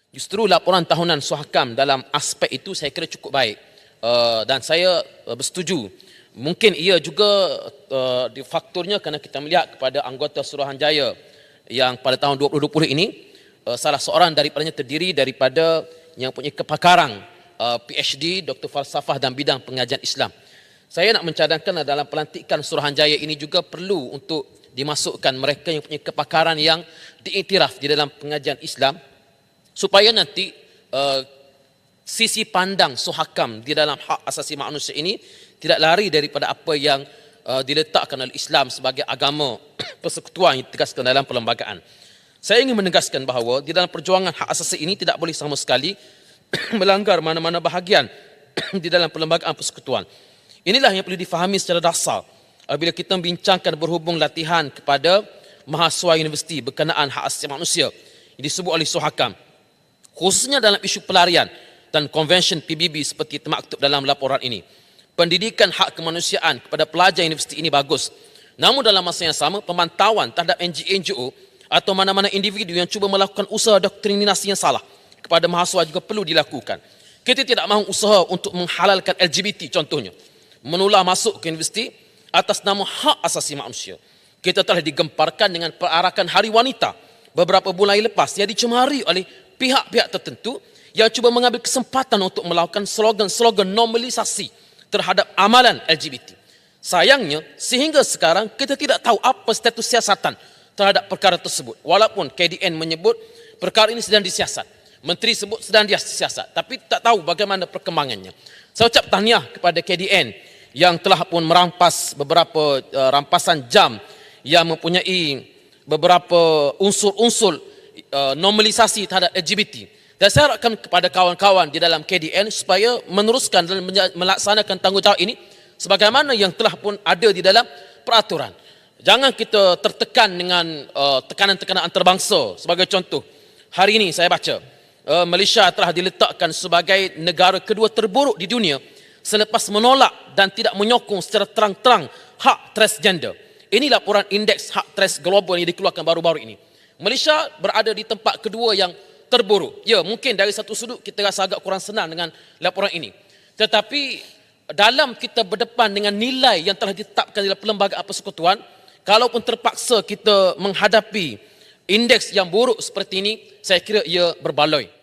Justru laporan tahunan Suhakam dalam aspek itu saya kira cukup baik, dan saya bersetuju. Mungkin ia juga faktornya kerana kita melihat kepada anggota Suruhanjaya yang pada tahun 2020 ini, salah seorang daripadanya terdiri daripada yang punya kepakaran PhD, Doktor Falsafah dan bidang pengajian Islam. Saya nak mencadangkan dalam pelantikan Suruhanjaya ini juga perlu untuk dimasukkan mereka yang punya kepakaran yang diiktiraf di dalam pengajian Islam, supaya nanti sisi pandang Suhakam di dalam hak asasi manusia ini tidak lari daripada apa yang diletakkan oleh Islam sebagai agama persekutuan yang ditegaskan dalam perlembagaan. Saya ingin menegaskan bahawa di dalam perjuangan hak asasi ini tidak boleh sama sekali melanggar mana-mana bahagian di dalam perlembagaan persekutuan. Inilah yang perlu difahami secara dasar apabila kita membincangkan berhubung latihan kepada mahasiswa universiti berkenaan hak asasi manusia yang disebut oleh Suhakam, khususnya dalam isu pelarian dan konvensyen PBB seperti termaktub dalam laporan ini. Pendidikan hak kemanusiaan kepada pelajar universiti ini bagus. Namun dalam masa yang sama, pemantauan terhadap NGO atau mana-mana individu yang cuba melakukan usaha doktrinasi yang salah kepada mahasiswa juga perlu dilakukan. Kita tidak mahu usaha untuk menghalalkan LGBT contohnya, menular masuk ke universiti atas nama hak asasi manusia. Kita telah digemparkan dengan perarakan Hari Wanita beberapa bulan lepas yang dicemari oleh pihak-pihak tertentu yang cuba mengambil kesempatan untuk melakukan slogan-slogan normalisasi terhadap amalan LGBT. Sayangnya, sehingga sekarang kita tidak tahu apa status siasatan terhadap perkara tersebut. Walaupun KDN menyebut perkara ini sedang disiasat, Menteri sebut sedang disiasat, tapi tak tahu bagaimana perkembangannya. Saya ucap tahniah kepada KDN yang telah pun merampas beberapa rampasan jam yang mempunyai beberapa unsur-unsur normalisasi terhadap LGBT. Dan saya harapkan kepada kawan-kawan di dalam KDN supaya meneruskan dan melaksanakan tanggungjawab ini sebagaimana yang telah pun ada di dalam peraturan. Jangan kita tertekan dengan tekanan-tekanan antarabangsa. Sebagai contoh, hari ini saya baca Malaysia telah diletakkan sebagai negara kedua terburuk di dunia selepas menolak dan tidak menyokong secara terang-terang hak transgender. Ini laporan indeks hak trans global yang dikeluarkan baru-baru ini. Malaysia berada di tempat kedua yang terburuk. Ya, mungkin dari satu sudut kita rasa agak kurang senang dengan laporan ini. Tetapi dalam kita berdepan dengan nilai yang telah ditetapkan dalam perlembagaan persekutuan, kalaupun terpaksa kita menghadapi indeks yang buruk seperti ini, saya kira ia berbaloi.